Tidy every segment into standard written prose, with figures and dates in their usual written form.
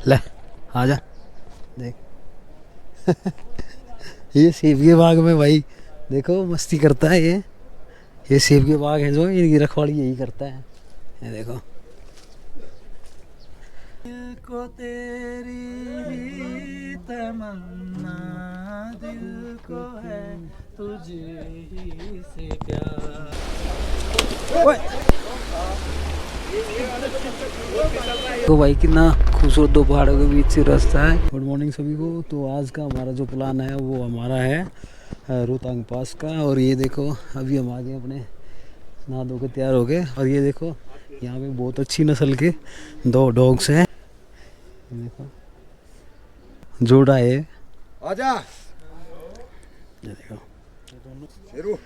ले आ जा देख ये सेब के बाग में भाई देखो मस्ती करता है ये सेब के बाग है जो इनकी रखवाली यही करता है। ये देखो दिल को तेरी ही तमन्ना, दिल को है तुझे ही से प्यार। तो भाई कितना खूबसूरत दो पहाड़ों के बीच से रास्ता है। गुड मॉर्निंग सभी को। तो आज का हमारा जो प्लान है वो हमारा है रोहतांग पास का। और ये देखो अभी हम आ गए अपने नहा धो के तैयार हो गए। और ये देखो यहाँ पे बहुत अच्छी नस्ल के दो डॉग्स हैं। देखो जोड़ा है। आजा ये देखो शेरू,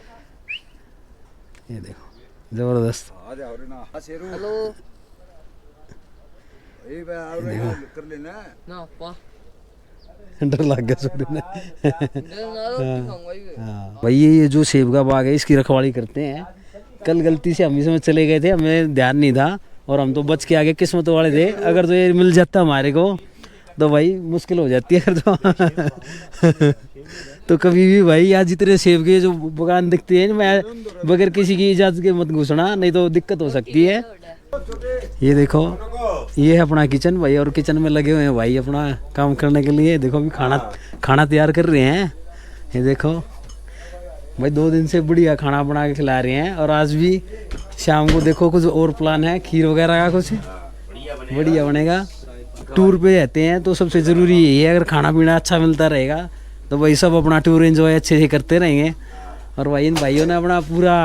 ये देखो जबरदस्त। आजा और ना शेरू। हेलो ये बे और कर लेना ना पा डर लग गया सोने में। भाई हाँ भाई ये जो सेब का बाग है इसकी रखवाली करते हैं। कल गलती से हम इसमें चले गए थे, हमें ध्यान नहीं था और हम तो बच के आगे किस्मत वाले थे। अगर तो ये मिल जाता हमारे को तो भाई मुश्किल हो जाती है। तो कभी भी भाई यहाँ जितने सेब के जो बगान दिखते हैं मैं बगैर किसी की इजाज़त के मत घुसना, नहीं तो दिक्कत हो सकती है। ये देखो ये है अपना किचन भाई, और किचन में लगे हुए हैं भाई अपना काम करने के लिए। देखो अभी खाना तैयार कर रहे हैं। ये देखो भाई 2 दिन से बढ़िया खाना बना के खिला रहे हैं। और आज भी शाम को देखो कुछ और प्लान है, खीर वगैरह का कुछ बढ़िया बनेगा। टूर पे रहते हैं तो सबसे ज़रूरी यही है, अगर खाना पीना अच्छा मिलता रहेगा तो भाई सब अपना टूर एंजॉय अच्छे से करते रहेंगे। और भाई इन भाइयों ने अपना पूरा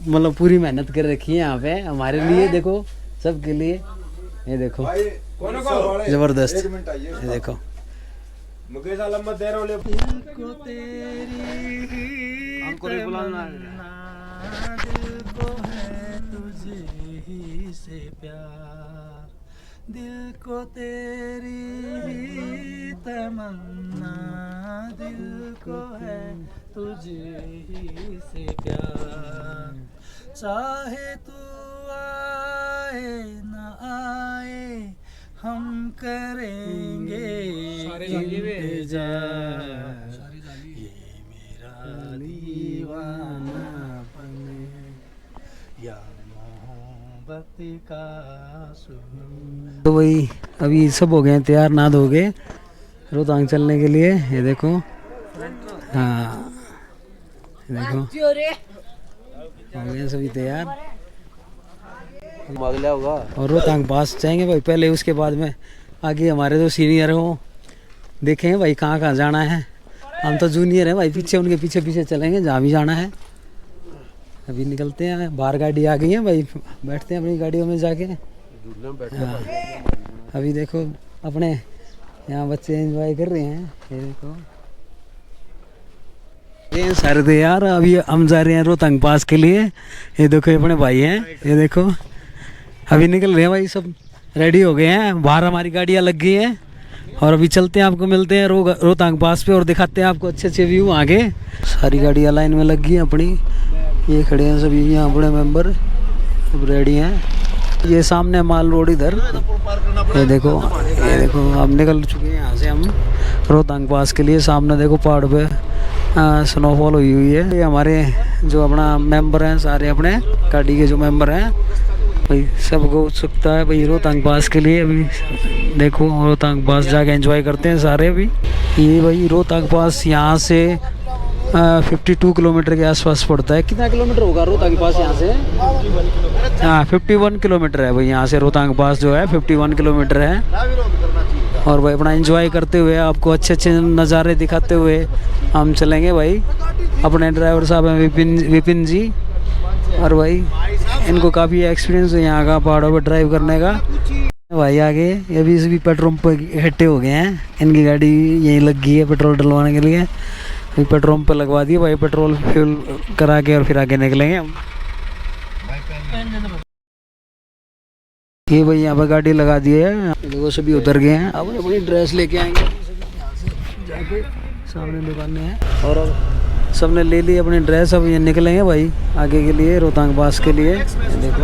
मतलब पूरी मेहनत कर रखी है यहाँ पे हमारे लिए, देखो सबके लिए। ये देखो जबरदस्त। ये देखो दिल को तेरी ही तमन्ना, दिल को है तुझे ही से प्यार। चाहे तू आए न आए हम करेंगे इंतजार। ये मेरा दीवानापन या मोहब्बत का सुन। तो वही अभी सब हो गए तैयार, नहा धो गए रोहतांग चलने के लिए। ये देखो हाँ ये देखो हो गए सभी तैयार। और रोहतांग पास जाएंगे भाई पहले, उसके बाद में आगे हमारे जो सीनियर हो देखेंगे भाई कहाँ कहाँ जाना है। हम तो जूनियर हैं भाई, पीछे उनके पीछे पीछे चलेंगे जहाँ भी जाना है। अभी निकलते हैं, बाहर गाड़ी आ गई है भाई, बैठते हैं अपनी गाड़ियों में जाके। हाँ अभी देखो अपने यहाँ बच्चे एंजॉय कर रहे हैं। ये देखो ये सारे थे यार। अभी हम जा रहे हैं रोहतांग पास के लिए। ये देखो अपने भाई हैं, ये देखो अभी निकल रहे हैं भाई, सब रेडी हो गए हैं। बाहर हमारी गाड़ियाँ लग गई हैं और अभी चलते हैं, आपको मिलते हैं रोहतांग पास पे और दिखाते हैं आपको अच्छे अच्छे व्यू आगे। सारी गाड़ियाँ लाइन में लग गई हैं अपनी, ये खड़े हैं सभी यहाँ बड़े मेंबर सब रेडी हैं। ये सामने माल रोड इधर, ये देखो अब निकल चुके हैं यहाँ से हम रोहतांग पास के लिए। सामने देखो पहाड़ पे स्नोफॉल हुई है। ये हमारे जो अपना मेंबर हैं सारे अपने गाड़ी के जो मेंबर हैं भाई, सबको उत्सुकता है भाई रोहतांग पास के लिए। अभी देखो रोहतांग पास जाके एंजॉय करते हैं सारे। अभी ये भाई रोहतांग पास यहाँ से 52 किलोमीटर के आसपास पड़ता है। कितना किलोमीटर होगा रोहतांग पास यहाँ से? हाँ 51 किलोमीटर है भाई यहाँ से रोहतांग पास जो है 51 किलोमीटर है। और भाई अपना एंजॉय करते हुए आपको अच्छे अच्छे नज़ारे दिखाते हुए हम चलेंगे भाई। अपने ड्राइवर साहब हैं विपिन जी, और भाई इनको काफ़ी एक्सपीरियंस है यहाँ का पहाड़ों पर ड्राइव करने का। भाई आगे ये भी सभी पेट्रोल पर इकट्ठे हो गए हैं, इनकी गाड़ी यहीं लग गई है पेट्रोल डलवाने के लिए। पेट्रोल पंप पे लगवा दिए भाई, पेट्रोल फ्यूल करा के और फिर आगे निकलेंगे हम। ये भाई यहाँ पर गाड़ी लगा दी है, देखो सभी उतर गए हैं। अब अपनी ड्रेस लेके आएंगे यहाँ से जाके, सामने दुकानें हैं। और अब सबने ले ली अपनी ड्रेस, अब ये निकलेंगे भाई आगे के लिए रोहतांग पास के लिए। देखो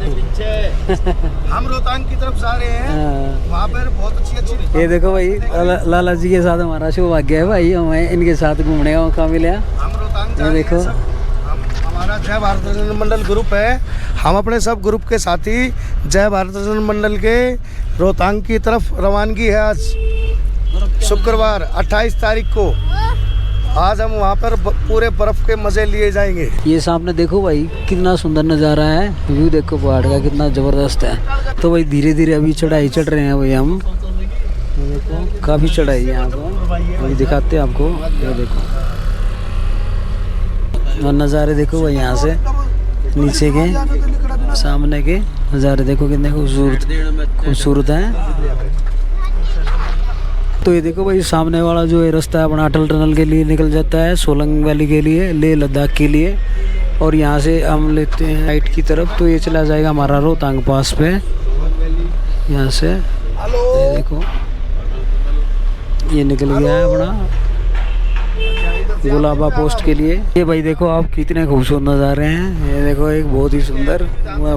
हम रोहतांग की तरफ जा रहे हैं, हाँ। वहाँ पर बहुत अच्छी ये देखो भाई लाला जी के साथ हमारा सौभाग्य है भाई, हमें इनके साथ घूमने का मौका मिला। हम रोहतांग जा ये रहे देखो। हैं सब। हमारा जय भारत दर्शन मंडल ग्रुप है, हम अपने सब ग्रुप के साथी जय भारत दर्शन मंडल के रोहतांग की तरफ रवानगी है। आज शुक्रवार 28 तारीख को आज हम वहाँ पर पूरे बर्फ के मजे लिए जाएंगे। ये सामने देखो भाई कितना सुंदर नज़ारा है, व्यू देखो पहाड़ का कितना ज़बरदस्त है। तो भाई धीरे धीरे अभी चढ़ाई चढ़ रहे हैं भाई हम, ये देखो काफ़ी चढ़ाई है यहाँ पर, अभी दिखाते हैं आपको। ये देखो और नज़ारे देखो भाई यहाँ से नीचे के सामने के नज़ारे देखो कितने खूबसूरत हैं। तो ये देखो भाई सामने वाला जो है रास्ता है अपना अटल टनल के लिए निकल जाता है, सोलंग वैली के लिए, लेह लद्दाख के लिए। और यहाँ से हम लेते हैं राइट की तरफ, तो ये चला जाएगा हमारा रोहतांग पास पे। यहाँ से ये देखो ये निकल गया है अपना गुलाबा पोस्ट के लिए। ये भाई देखो आप कितने खूबसूरत नज़ारे हैं। ये देखो एक बहुत ही सुंदर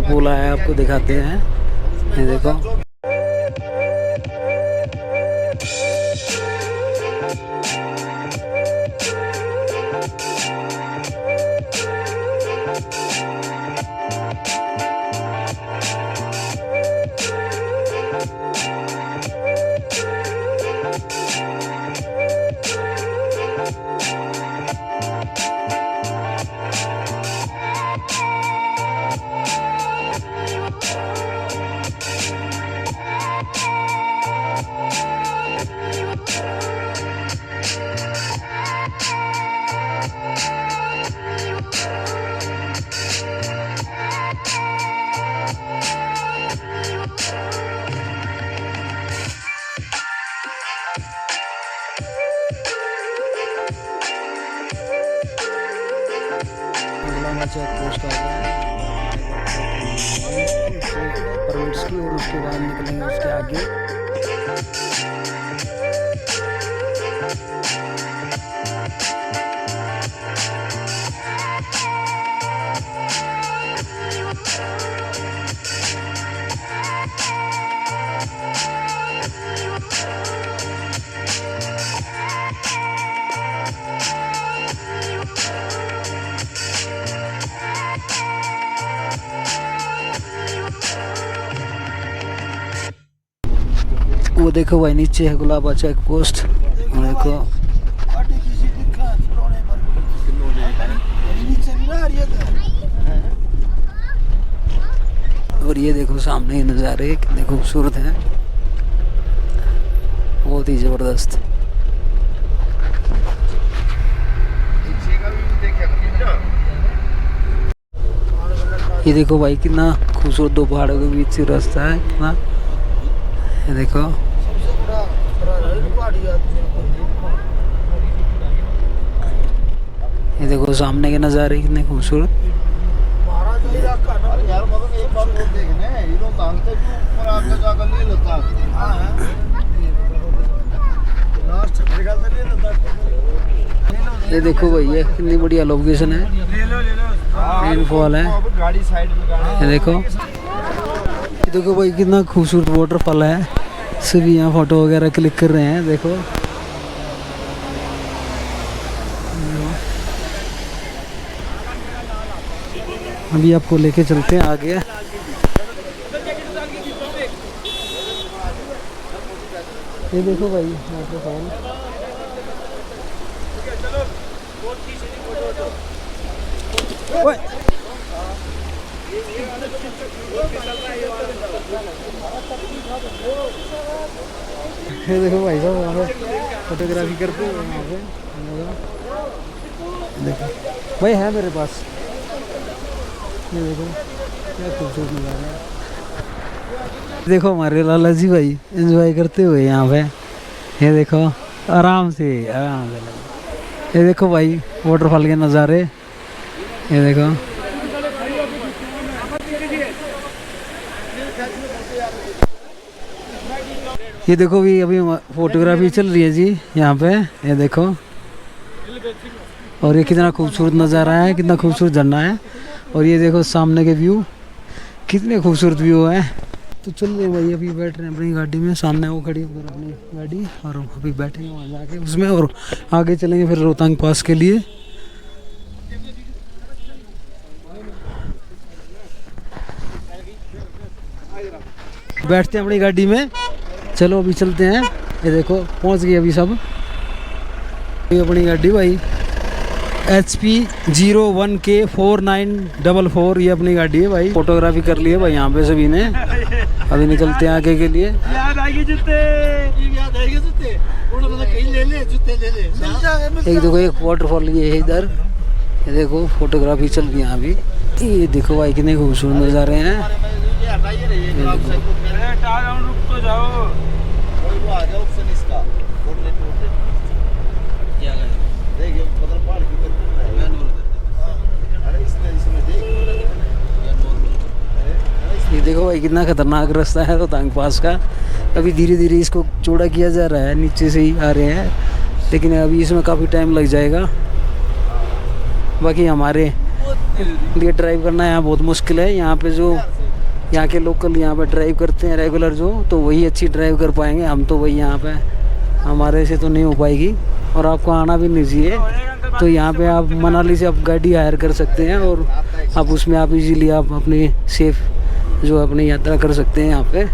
पुल है, आपको दिखाते हैं। ये देखो चेक पोस्ट आ गया परमिट्स की, और उसके बाद निकलेंगे उसके आगे। वो देखो भाई नीचे है गुलाबा चेक पोस्ट, देखो और ये देखो सामने नज़ारे कितने खूबसूरत हैं, बहुत ही ज़बरदस्त। ये देखो भाई कितना खूबसूरत दो पहाड़ों के बीच से रास्ता है कितना, ये देखो ये देखो सामने के नज़ारे कितने खूबसूरत। ये देखो भैया कितनी बढ़िया लोकेशन है, रेनफॉल है। ये देखो भाई कितना खूबसूरत वाटरफॉल है, सभी यहाँ फोटो वगैरह क्लिक कर रहे हैं। देखो अभी आपको लेके चलते हैं आगे। ये देखो भाई वाटरफॉल, ये देखो भाई साहब वहाँ पे फोटोग्राफी करते हुए वहाँ पे। देखो भाई है मेरे पास, ये देखो क्या खूबसूरत नज़ारा है। देखो हमारे लाला जी भाई एंजॉय करते हुए यहाँ पे, ये देखो आराम से। ये देखो भाई वाटरफॉल के नज़ारे, ये देखो ये देखो भी अभी फोटोग्राफी चल रही है जी यहाँ पे, ये देखो। और ये कितना खूबसूरत नज़ारा है, कितना खूबसूरत झरना है। और ये देखो सामने के व्यू, कितने खूबसूरत व्यू है। तो चल रहे भाई, अभी बैठ रहे हैं अपनी गाड़ी में, सामने वो खड़ी होकर अपनी गाड़ी, और अभी बैठेंगे वहाँ जाके उसमें, और आगे चलेंगे फिर रोहतांग पास के लिए। बैठते हैं अपनी गाड़ी में, चलो अभी चलते हैं। ये देखो पहुँच गए अभी सब। ये अपनी गाड़ी भाई HP 01K4944, ये अपनी गाड़ी है भाई। फोटोग्राफी कर ली है भाई यहाँ पे सभी ने। अभी निकलते हैं आगे के लिए। याद आएगी जूते, याद आएगी जूते, कहीं ले ले जूते ले ले। एक देखो एक वाटरफॉल ये है इधर, ये देखो फोटोग्राफी चल रही है यहाँ भी। ये देखो भाई कितने खूबसूरत नज़ारे हैं। ये देखो भाई कितना खतरनाक रास्ता है रोहतांग पास का। अभी धीरे धीरे इसको चौड़ा किया जा रहा है, नीचे से ही आ रहे हैं, लेकिन अभी इसमें काफ़ी टाइम लग जाएगा। बाकी हमारे लिए ड्राइव करना यहाँ बहुत मुश्किल है। यहाँ पे जो यहाँ के लोकल यहाँ पे ड्राइव करते हैं रेगुलर जो, तो वही अच्छी ड्राइव कर पाएंगे। हम तो वही यहाँ पे, हमारे से तो नहीं हो पाएगी, और आपको आना भी नहीं चाहिए। तो यहाँ पे आप मनाली से आप गाड़ी हायर कर सकते हैं, और आप उसमें आप इजीली आप अपनी सेफ जो अपनी यात्रा कर सकते हैं यहाँ पे।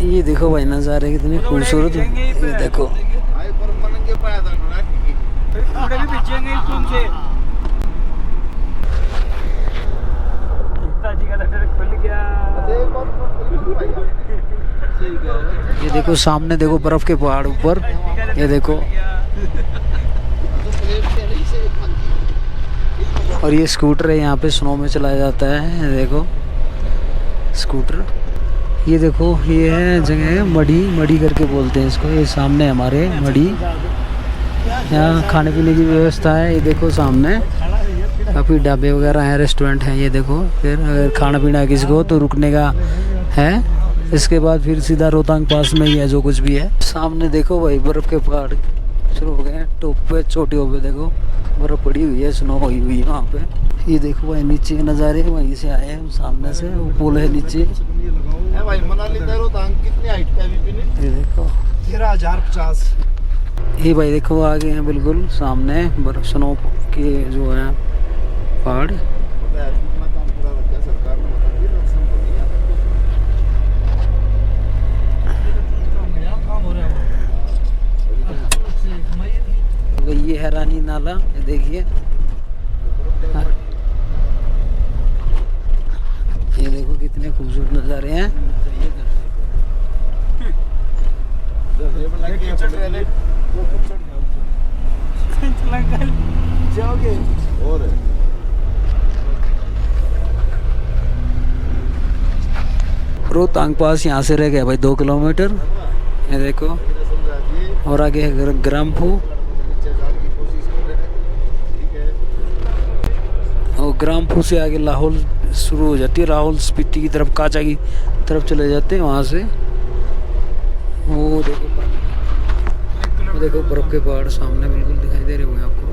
ये देखो भाई नज़ारे कितने खूबसूरत, ये देखो। ये देखो सामने देखो बर्फ के पहाड़ ऊपर, ये देखो। और ये स्कूटर है, यहाँ पे स्नो में चलाया जाता है, ये देखो स्कूटर। ये देखो ये है जगह मड़ी, मड़ी करके बोलते हैं इसको। ये सामने हमारे मड़ी, यहाँ खाने पीने की व्यवस्था है। ये देखो सामने काफ़ी ढाबे वगैरह हैं, रेस्टोरेंट हैं। ये देखो फिर अगर खाना पीना किसी को तो रुकने का है। इसके बाद फिर सीधा रोहतांग पास में ही है जो कुछ भी है। सामने देखो भाई बर्फ़ के पहाड़ शुरू हो गए हैं, टॉप पे चोटियों पे देखो बर्फ़ पड़ी हुई है, स्नो हुई हुई है वहाँ पे। ये देखो भाई नीचे के नज़ारे वहीं से आए हैं, सामने से वो पुल है नीचे। भाई मनाली से रोहतांग कितनी हाइट पे अभी? ये देखो 13,050। ये भाई देखो आगे हैं बिल्कुल सामने बर्फ स्नो के जो है पहाड़। ये है रानी नाला, ये देखिए। ये देखो कितने खूबसूरत नज़ारे हैं। जाओगे और रोहतांग पास यहाँ से रह गया भाई 2 किलोमीटर, ये देखो। और आगे है ग्राम्फू, और ग्राम्फू से आगे लाहौल शुरू हो जाती है। लाहौल स्पीति की तरफ, काचा की तरफ चले जाते हैं वहाँ से। वो देखो बर्फ के पहाड़ सामने बिल्कुल दिखाई दे रहे होंगे आपको।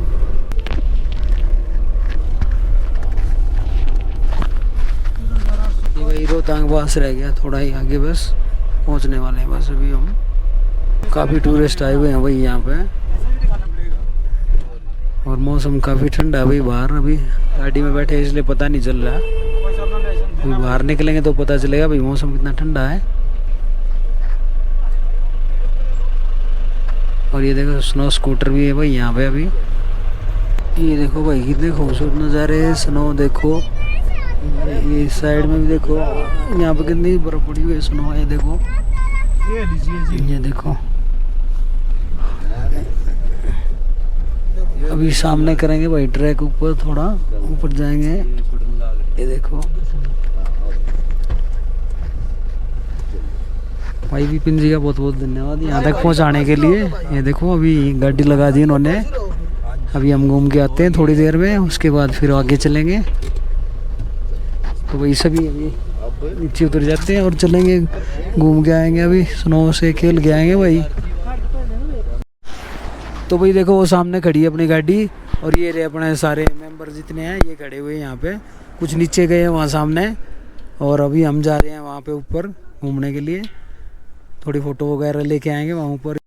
ये भाई रोहतांग पास रह गया, थोड़ा ही आगे बस पहुँचने वाले हैं बस अभी हम। काफ़ी टूरिस्ट आए हुए हैं भाई यहाँ पे, और मौसम काफ़ी ठंडा है भाई बाहर। अभी गाड़ी में बैठे इसलिए पता नहीं चल रहा, अभी बाहर निकलेंगे तो पता चलेगा भाई मौसम कितना ठंडा है। और ये देखो स्नो स्कूटर भी है भाई यहाँ पे अभी। ये देखो भाई कितने खूबसूरत नज़ारे हैं, स्नो देखो। ये साइड में भी देखो, यहाँ पे कितनी बर्फ पड़ी हुई है, स्नो है। देखो ये देखो। अभी सामने करेंगे भाई ट्रैक ऊपर, थोड़ा ऊपर जाएंगे। ये देखो भाई विपिन जी का बहुत बहुत धन्यवाद यहाँ तक पहुँचाने के लिए। ये देखो अभी गाड़ी लगा दी इन्होंने। अभी हम घूम के आते हैं थोड़ी देर में, उसके बाद फिर आगे चलेंगे। तो वही सभी अभी नीचे उतर जाते हैं और चलेंगे, घूम के आएंगे। अभी स्नो से खेल के आएंगे भाई। तो भाई देखो वो सामने खड़ी है अपनी गाड़ी, और ये रहे अपने सारे मेंबर जितने हैं ये खड़े हुए हैं यहाँ पे, कुछ नीचे गए हैं वहाँ सामने, और अभी हम जा रहे हैं वहाँ पे ऊपर घूमने के लिए, थोड़ी फ़ोटो वगैरह लेके आएंगे वहाँ ऊपर।